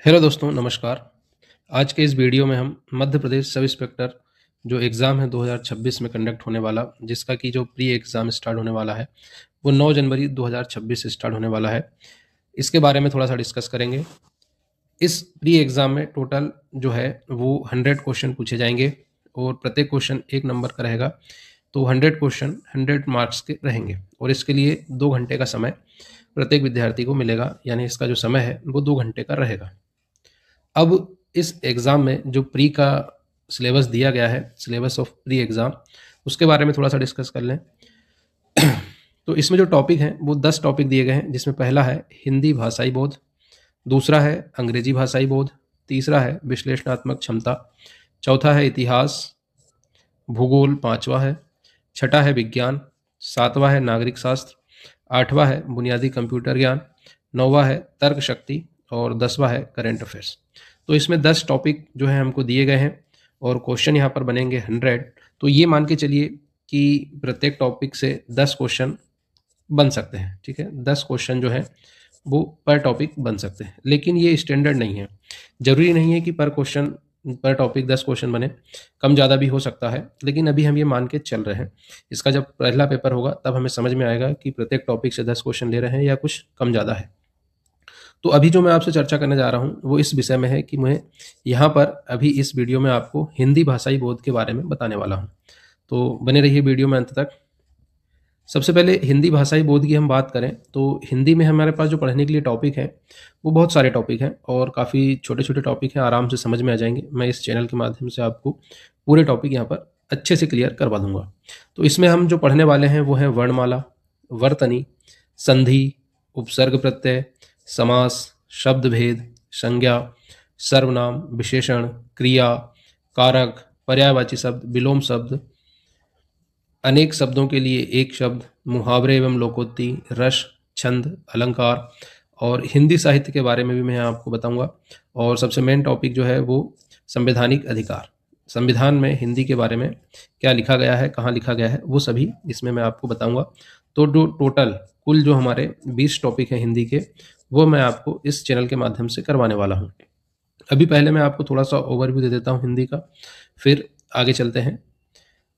Hello दोस्तों, नमस्कार। आज के इस वीडियो में हम मध्य प्रदेश सब इंस्पेक्टर जो एग्ज़ाम है 2026 में कंडक्ट होने वाला, जिसका कि जो प्री एग्ज़ाम स्टार्ट होने वाला है वो 9 जनवरी 2026 से स्टार्ट होने वाला है। इसके बारे में थोड़ा सा डिस्कस करेंगे। इस प्री एग्ज़ाम में टोटल जो है वो 100 क्वेश्चन पूछे जाएंगे और प्रत्येक क्वेश्चन 1 नंबर का रहेगा। तो 100 क्वेश्चन 100 मार्क्स के रहेंगे और इसके लिए 2 घंटे का समय प्रत्येक विद्यार्थी को मिलेगा, यानी इसका जो समय है वो 2 घंटे का रहेगा। अब इस एग्ज़ाम में जो प्री का सिलेबस दिया गया है, सिलेबस ऑफ प्री एग्ज़ाम, उसके बारे में थोड़ा सा डिस्कस कर लें। तो इसमें जो टॉपिक हैं वो 10 टॉपिक दिए गए हैं, जिसमें पहला है हिंदी भाषाई बोध, दूसरा है अंग्रेजी भाषाई बोध, तीसरा है विश्लेषणात्मक क्षमता, चौथा है इतिहास, भूगोल पांचवा है, छठा है विज्ञान, सातवां है नागरिक शास्त्र, आठवां है बुनियादी कंप्यूटर ज्ञान, नौवां है तर्क शक्ति और 10वां है करंट अफेयर्स। तो इसमें 10 टॉपिक जो है हमको दिए गए हैं और क्वेश्चन यहाँ पर बनेंगे 100। तो ये मान के चलिए कि प्रत्येक टॉपिक से 10 क्वेश्चन बन सकते हैं। ठीक है, 10 क्वेश्चन जो है वो पर टॉपिक बन सकते हैं, लेकिन ये स्टैंडर्ड नहीं है। जरूरी नहीं है कि पर क्वेश्चन पर टॉपिक 10 क्वेश्चन बने, कम ज़्यादा भी हो सकता है, लेकिन अभी हम ये मान के चल रहे हैं। इसका जब पहला पेपर होगा तब हमें समझ में आएगा कि प्रत्येक टॉपिक से 10 क्वेश्चन ले रहे हैं या कुछ कम ज़्यादा है। तो अभी जो मैं आपसे चर्चा करने जा रहा हूँ वो इस विषय में है कि मैं यहाँ पर अभी इस वीडियो में आपको हिंदी भाषाई बोध के बारे में बताने वाला हूँ। तो बने रहिए वीडियो में अंत तक। सबसे पहले हिंदी भाषाई बोध की हम बात करें तो हिंदी में हमारे पास जो पढ़ने के लिए टॉपिक हैं वो बहुत सारे टॉपिक हैं और काफ़ी छोटे छोटे टॉपिक हैं, आराम से समझ में आ जाएंगे। मैं इस चैनल के माध्यम से आपको पूरे टॉपिक यहाँ पर अच्छे से क्लियर करवा दूंगा। तो इसमें हम जो पढ़ने वाले हैं वो है वर्णमाला, वर्तनी, संधि, उपसर्ग प्रत्यय, समास, शब्द भेद, संज्ञा, सर्वनाम, विशेषण, क्रिया, कारक, पर्यायवाची शब्द, विलोम शब्द, अनेक शब्दों के लिए एक शब्द, मुहावरे एवं लोकोक्ति, रस, छंद, अलंकार और हिंदी साहित्य के बारे में भी मैं आपको बताऊंगा। और सबसे मेन टॉपिक जो है वो संवैधानिक अधिकार, संविधान में हिंदी के बारे में क्या लिखा गया है, कहाँ लिखा गया है, वो सभी इसमें मैं आपको बताऊंगा। तो टोटल कुल जो हमारे 20 टॉपिक हैं हिंदी के, वो मैं आपको इस चैनल के माध्यम से करवाने वाला हूँ। अभी पहले मैं आपको थोड़ा सा ओवरव्यू दे देता हूँ हिंदी का, फिर आगे चलते हैं।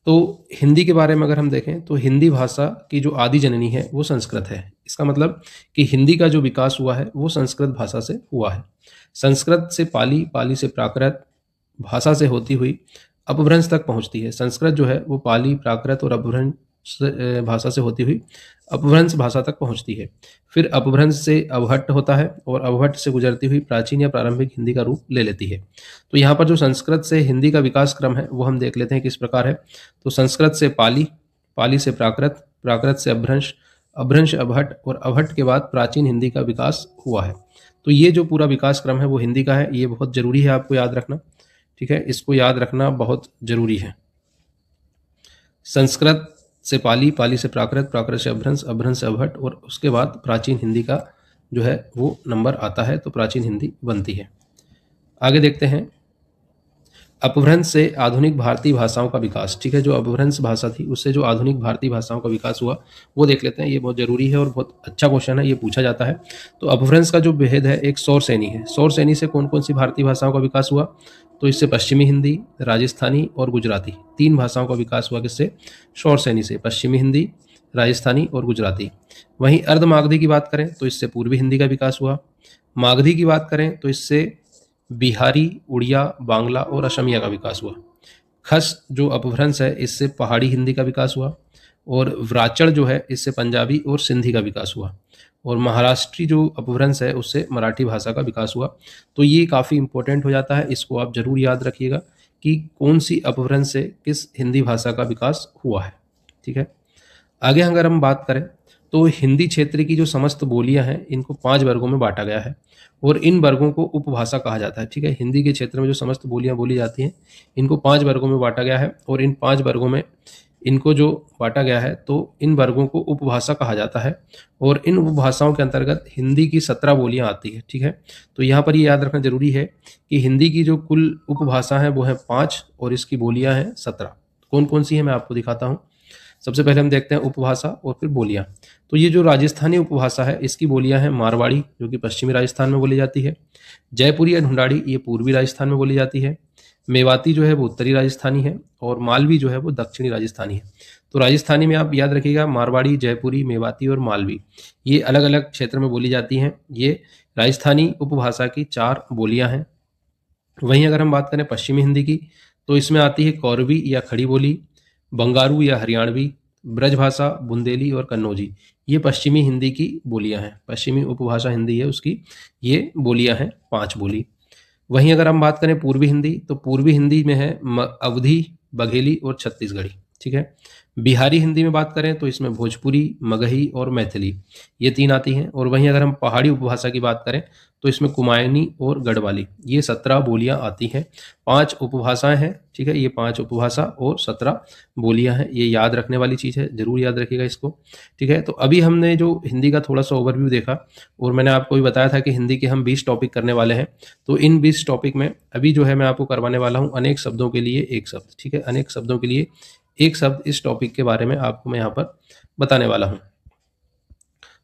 तो हिंदी के बारे में अगर हम देखें तो हिंदी भाषा की जो आदि जननी है वो संस्कृत है। इसका मतलब कि हिंदी का जो विकास हुआ है वो संस्कृत भाषा से हुआ है। संस्कृत से पाली, पाली से प्राकृत भाषा से होती हुई अपभ्रंश तक पहुंचती है। संस्कृत जो है वो पाली, प्राकृत और अपभ्रंश भाषा से होती हुई अपभ्रंश भाषा तक पहुंचती है। फिर अपभ्रंश से अवहट्ट होता है और अवहट्ट से गुजरती हुई प्राचीन या प्रारंभिक हिंदी का रूप ले लेती है। तो यहाँ पर जो संस्कृत से हिंदी का विकास क्रम है वो हम देख लेते हैं किस प्रकार है। तो संस्कृत से पाली, पाली से प्राकृत, प्राकृत से अपभ्रंश, अपभ्रंश अवहट्ट और अवहट्ट के बाद प्राचीन हिंदी का विकास हुआ है। तो ये जो पूरा विकास क्रम है वो हिंदी का है। ये बहुत जरूरी है आपको याद रखना। ठीक है, इसको याद रखना बहुत जरूरी है। संस्कृत से पाली, पाली से प्राकृत, प्राकृत से अपभ्रंश, अपभ्रंश से अवहट्ट और उसके बाद प्राचीन हिंदी का जो है वो नंबर आता है, तो प्राचीन हिंदी बनती है। आगे देखते हैं अपभ्रंश से आधुनिक भारतीय भाषाओं का विकास। ठीक है, जो अपभ्रंश भाषा थी उससे जो आधुनिक भारतीय भाषाओं का विकास हुआ वो देख लेते हैं। ये बहुत जरूरी है और बहुत अच्छा क्वेश्चन है, ये पूछा जाता है। तो अपभ्रंश का जो भेद है एक सौर सैनी है। सौर सैनी से कौन कौन सी भारतीय भाषाओं का विकास हुआ? तो इससे पश्चिमी हिंदी, राजस्थानी और गुजराती, 3 भाषाओं का विकास हुआ। किससे? सौर सैनी से, पश्चिमी हिंदी, राजस्थानी और गुजराती। वहीं अर्धमागधी की बात करें तो इससे पूर्वी हिंदी का विकास हुआ। मागधी की बात करें तो इससे बिहारी, उड़िया, बांग्ला और असमिया का विकास हुआ। खस जो अपभ्रंश है इससे पहाड़ी हिंदी का विकास हुआ और व्राचड़ जो है इससे पंजाबी और सिंधी का विकास हुआ। और महाराष्ट्री जो अपभ्रंश है उससे मराठी भाषा का विकास हुआ। तो ये काफ़ी इंपॉर्टेंट हो जाता है, इसको आप जरूर याद रखिएगा कि कौन सी अपभ्रंश से किस हिंदी भाषा का विकास हुआ है। ठीक है, आगे अगर हम बात करें तो हिंदी क्षेत्र की जो समस्त बोलियां हैं इनको 5 वर्गों में बांटा गया है और इन वर्गों को उपभाषा कहा जाता है। ठीक है, हिंदी के क्षेत्र में जो समस्त बोलियां बोली जाती हैं इनको 5 वर्गों में बांटा गया है और इन 5 वर्गों में इनको जो बांटा गया है तो इन वर्गों को उपभाषा कहा जाता है और इन उपभाषाओं के अंतर्गत हिंदी की 17 बोलियां आती है। ठीक है, तो यहाँ पर ये याद रखना जरूरी है कि हिंदी की जो कुल उपभाषा है वो है 5 और इसकी बोलियां हैं 17। कौन कौन सी है मैं आपको दिखाता हूँ। सबसे पहले हम देखते हैं उपभाषा और फिर बोलियां। तो ये जो राजस्थानी उपभाषा है इसकी बोलियां हैं मारवाड़ी जो कि पश्चिमी राजस्थान में बोली जाती है, जयपुरी या ढूंढाड़ी ये पूर्वी राजस्थान में बोली जाती है, मेवाती जो है वो उत्तरी राजस्थानी है, और मालवी जो है वो दक्षिणी राजस्थानी है। तो राजस्थानी में आप याद रखिएगा मारवाड़ी, जयपुरी, मेवाती और मालवी ये अलग अलग क्षेत्र में बोली जाती हैं। ये राजस्थानी उपभाषा की 4 बोलियां हैं। वहीं अगर हम बात करें पश्चिमी हिंदी की तो इसमें आती है कौरवी या खड़ी बोली, बंगारू या हरियाणवी, ब्रजभाषा, बुंदेली और कन्नौजी। ये पश्चिमी हिंदी की बोलियां हैं, पश्चिमी उपभाषा हिंदी है उसकी ये बोलियां हैं 5 बोली। वहीं अगर हम बात करें पूर्वी हिंदी तो पूर्वी हिंदी में है अवधी, बघेली और छत्तीसगढ़ी। ठीक है। बिहारी हिंदी में बात करें तो इसमें भोजपुरी, मगही और मैथिली ये 3 आती हैं। और वहीं अगर हम पहाड़ी उपभाषा की बात करें तो इसमें कुमायूनी और गढ़वाली ये 17 बोलियां आती हैं। 5 उपभाषाएं हैं। ठीक है, ये 5 उपभाषा और 17 बोलियां हैं। ये याद रखने वाली चीज़ है, जरूर याद रखिएगा इसको। ठीक है, तो अभी हमने जो हिंदी का थोड़ा सा ओवरव्यू देखा और मैंने आपको भी बताया था कि हिंदी के हम 20 टॉपिक करने वाले हैं। तो इन 20 टॉपिक में अभी जो है मैं आपको करवाने वाला हूँ अनेक शब्दों के लिए एक शब्द। ठीक है, अनेक शब्दों के लिए एक शब्द, इस टॉपिक के बारे में आपको मैं यहाँ पर बताने वाला हूँ।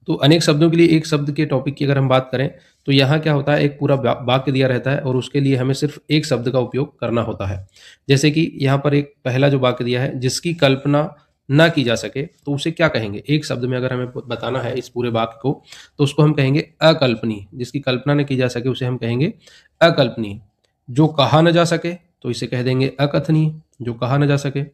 तो अनेक शब्दों के लिए एक शब्द के टॉपिक की अगर हम बात करें तो यहाँ क्या होता है, एक पूरा वाक्य दिया रहता है और उसके लिए हमें सिर्फ एक शब्द का उपयोग करना होता है। जैसे कि यहाँ पर एक पहला जो वाक्य दिया है, जिसकी कल्पना ना की जा सके, तो उसे क्या कहेंगे? एक शब्द में अगर हमें बताना है इस पूरे वाक्य को तो उसको हम कहेंगे अकल्पनीय। जिसकी कल्पना न की जा सके उसे हम कहेंगे अकल्पनीय। जो कहा न जा सके तो इसे कह देंगे अकथनीय, जो कहा न जा सके।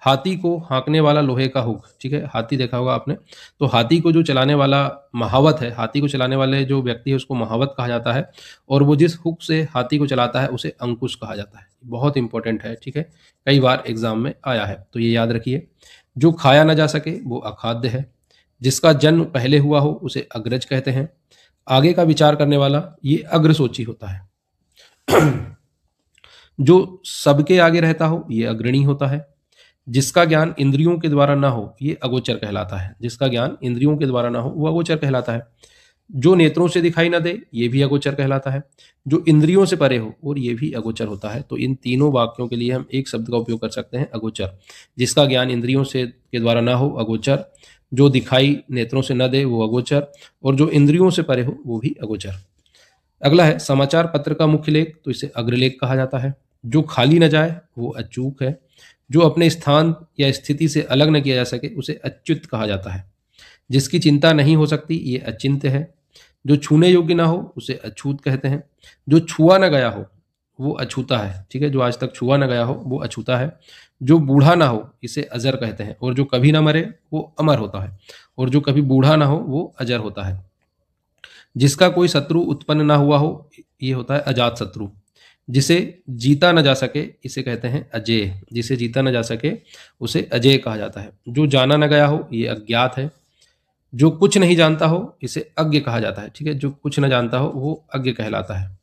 हाथी को हाँकने वाला लोहे का हुक। ठीक है, हाथी देखा होगा आपने, तो हाथी को जो चलाने वाला महावत है, हाथी को चलाने वाले जो व्यक्ति है उसको महावत कहा जाता है, और वो जिस हुक से हाथी को चलाता है उसे अंकुश कहा जाता है। बहुत इंपॉर्टेंट है। ठीक है, कई बार एग्जाम में आया है, तो ये याद रखिए। जो खाया ना जा सके वो अखाद्य है। जिसका जन्म पहले हुआ हो उसे अग्रज कहते हैं। आगे का विचार करने वाला ये अग्रसोची होता है। जो सबके आगे रहता हो ये अग्रणी होता है। जिसका ज्ञान इंद्रियों के द्वारा ना हो ये अगोचर कहलाता है। जिसका ज्ञान इंद्रियों के द्वारा ना हो वो अगोचर कहलाता है। जो नेत्रों से दिखाई ना दे ये भी अगोचर कहलाता है। जो इंद्रियों से परे हो और ये भी अगोचर होता है। तो इन तीनों वाक्यों के लिए हम एक शब्द का उपयोग कर सकते हैं, अगोचर। जिसका ज्ञान इंद्रियों से के द्वारा ना हो अगोचर, जो दिखाई नेत्रों से न दे वो अगोचर, और जो इंद्रियों से परे हो वो भी अगोचर। अगला है समाचार पत्र का मुख्य लेख, तो इसे अग्रलेख कहा जाता है। जो खाली न जाए वो अचूक है। जो अपने स्थान या स्थिति से अलग न किया जा सके उसे अच्युत कहा जाता है। जिसकी चिंता नहीं हो सकती ये अचिंत्य है। जो छूने योग्य ना हो उसे अछूत कहते हैं। जो छुआ न गया हो वो अछूता है। ठीक है, जो आज तक छुआ न गया हो वो अछूता है। जो बूढ़ा ना हो इसे अजर कहते हैं, और जो कभी ना मरे वो अमर होता है, और जो कभी बूढ़ा ना हो वो अजर होता है। जिसका कोई शत्रु उत्पन्न ना हुआ हो ये होता है अजात शत्रु। जिसे जीता न जा सके इसे कहते हैं अजेय। जिसे जीता न जा सके उसे अजेय कहा जाता है। जो जाना न गया हो ये अज्ञात है। जो कुछ नहीं जानता हो इसे अज्ञ कहा जाता है। ठीक है, जो कुछ न जानता हो वो अज्ञ कहलाता है।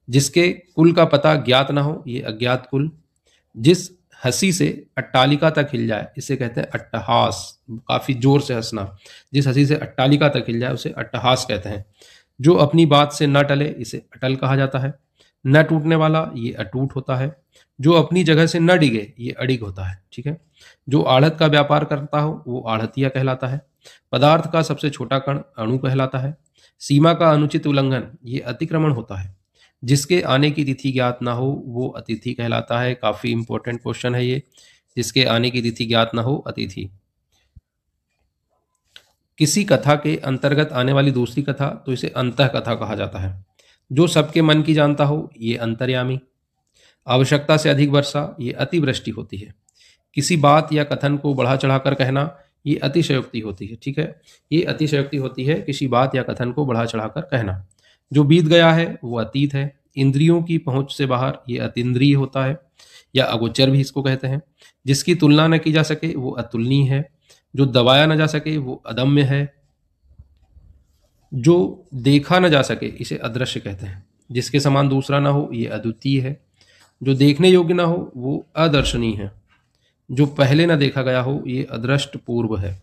जिसके कुल का पता ज्ञात ना हो ये अज्ञात कुल। जिस हंसी से अट्टालिका तक हिल जाए इसे कहते हैं अट्टहास। काफी जोर से हंसना, जिस हंसी से अट्टालिका तक हिल जाए उसे अट्टहास कहते हैं। जो अपनी बात से न टले इसे अटल कहा जाता है। न टूटने वाला ये अटूट होता है। जो अपनी जगह से न डिगे ये अडिग होता है। ठीक है, जो आढ़त का व्यापार करता हो वो आढ़तिया कहलाता है। पदार्थ का सबसे छोटा कण अणु कहलाता है। सीमा का अनुचित उल्लंघन ये अतिक्रमण होता है। जिसके आने की तिथि ज्ञात ना हो वो अतिथि कहलाता है। काफी इंपॉर्टेंट क्वेश्चन है ये, जिसके आने की तिथि ज्ञात ना हो अतिथि। किसी कथा के अंतर्गत आने वाली दूसरी कथा तो इसे अंतः कथा कहा जाता है। जो सबके मन की जानता हो ये अंतर्यामी। आवश्यकता से अधिक वर्षा ये अतिवृष्टि होती है। किसी बात या कथन को बढ़ा चढ़ाकर कहना ये अतिशयोक्ति होती है। ठीक है, ये अतिशयोक्ति होती है, किसी बात या कथन को बढ़ा चढ़ाकर कहना। जो बीत गया है वो अतीत है। इंद्रियों की पहुंच से बाहर ये अतीन्द्रिय होता है, या अगोचर भी इसको कहते हैं। जिसकी तुलना न की जा सके वो अतुलनीय है। जो दबाया न जा सके वो अदम्य है। जो देखा न जा सके इसे अदृश्य कहते हैं। जिसके समान दूसरा ना हो ये अद्वितीय है। जो देखने योग्य ना हो वो अदर्शनीय है। जो पहले न देखा गया हो ये अदृष्ट पूर्व है।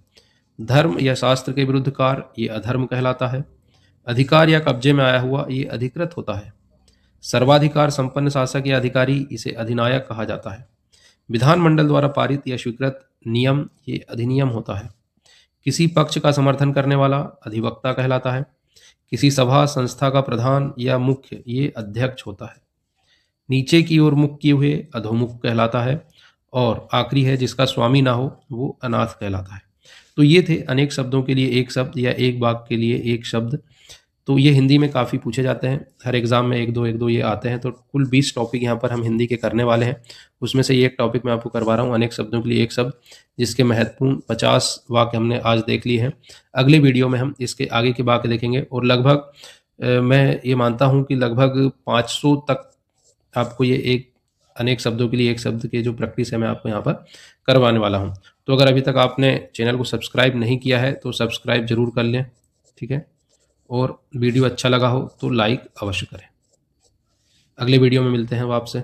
धर्म या शास्त्र के विरुद्ध कार्य ये अधर्म कहलाता है। अधिकार या कब्जे में आया हुआ ये अधिकृत होता है। सर्वाधिकार संपन्न शासक या अधिकारी इसे अधिनायक कहा जाता है। विधानमंडल द्वारा पारित या स्वीकृत नियम ये अधिनियम होता है। किसी पक्ष का समर्थन करने वाला अधिवक्ता कहलाता है। किसी सभा संस्था का प्रधान या मुख्य ये अध्यक्ष होता है। नीचे की ओर मुख किए हुए अधोमुख कहलाता है। और आखिरी है जिसका स्वामी ना हो वो अनाथ कहलाता है। तो ये थे अनेक शब्दों के लिए एक शब्द या एक वाक्य के लिए एक शब्द। तो ये हिंदी में काफ़ी पूछे जाते हैं, हर एग्जाम में एक दो ये आते हैं। तो कुल 20 टॉपिक यहाँ पर हम हिंदी के करने वाले हैं। उसमें से ये एक टॉपिक मैं आपको करवा रहा हूँ, अनेक शब्दों के लिए एक शब्द, जिसके महत्वपूर्ण 50 वाक्य हमने आज देख लिए हैं। अगले वीडियो में हम इसके आगे के वाक्य देखेंगे और लगभग मैं ये मानता हूँ कि लगभग 500 तक आपको ये एक अनेक शब्दों के लिए एक शब्द के जो प्रैक्टिस है मैं आपको यहाँ पर करवाने वाला हूँ। तो अगर अभी तक आपने चैनल को सब्सक्राइब नहीं किया है तो सब्सक्राइब जरूर कर लें, ठीक है। और वीडियो अच्छा लगा हो तो लाइक अवश्य करें। अगले वीडियो में मिलते हैं आपसे।